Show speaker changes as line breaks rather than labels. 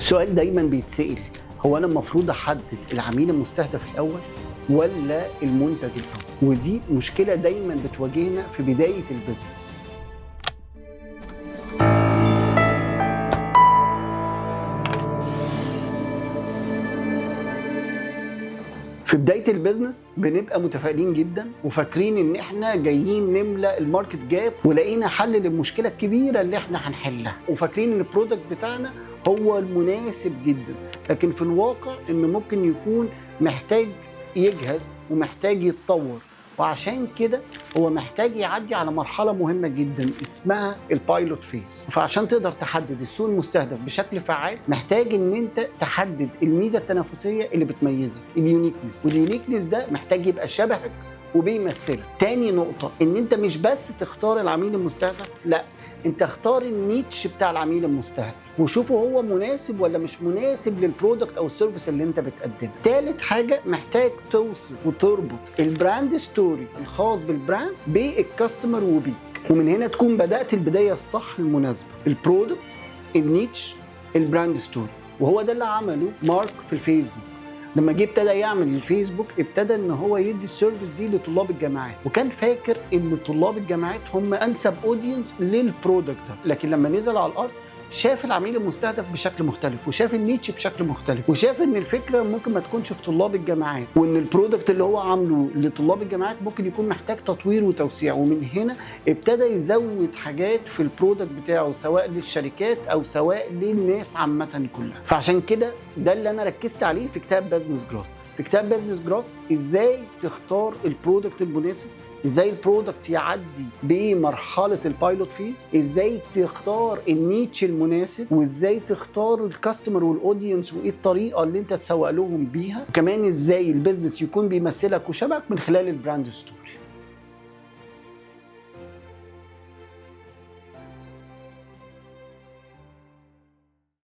سؤال دايما بيتسأل، هو انا المفروض احدد العميل المستهدف الاول ولا المنتج الاول؟ ودي مشكله دايما بتواجهنا في بدايه البيزنس. في بداية البيزنس بنبقى متفائلين جدا وفاكرين ان احنا جايين نملأ الماركت جاب ولقينا حل للمشكلة الكبيرة اللي احنا هنحلها، وفاكرين ان البرودكت بتاعنا هو المناسب جدا، لكن في الواقع انه ممكن يكون محتاج يجهز ومحتاج يتطور، وعشان كده هو محتاج يعدي على مرحلة مهمة جدا اسمها البايلوت فيز. فعشان تقدر تحدد السوق المستهدف بشكل فعال محتاج ان انت تحدد الميزة التنافسية اللي بتميزك، اليونيكنس، واليونيكنس ده محتاج يبقى شبهك وبيمثلك. تاني نقطة ان انت مش بس تختار العميل المستهدف، لا انت اختار النيتش بتاع العميل المستهدف وشوفه هو مناسب ولا مش مناسب للبرودكت او السيرفيس اللي انت بتقدمه. تالت حاجة محتاج توصل وتربط البراند ستوري الخاص بالبراند بالكاستمر وبيك، ومن هنا تكون بدأت البداية الصح المناسبة: البرودكت، النيتش، البراند ستوري. وهو ده اللي عمله مارك في الفيسبوك. لما جه ابتدى يعمل الفيسبوك ابتدى ان هو يدي السيرفيس دي لطلاب الجامعات، وكان فاكر ان طلاب الجامعات هم انسب اودينس للبرودكت ده، لكن لما نزل على الارض شاف العميل المستهدف بشكل مختلف، وشاف النيتش بشكل مختلف، وشاف ان الفكره ممكن ما تكونش في طلاب الجامعات، وان البرودكت اللي هو عامله لطلاب الجامعات ممكن يكون محتاج تطوير وتوسيع. ومن هنا ابتدى يزود حاجات في البرودكت بتاعه سواء للشركات او سواء للناس عامه كلها. فعشان كده ده اللي انا ركزت عليه في كتاب بيزنس جروث. في كتاب بيزنس جروث ازاي تختار البرودكت المناسب، ازاي البرودكت يعدي بمرحله البايلوت فيز، ازاي تختار النيتش المناسب، وازاي تختار الكاستمر والاودينس وايه الطريقه اللي انت تسوق لهم بيها، وكمان ازاي البيزنس يكون بيمثلك وشبهك من خلال البراند ستور.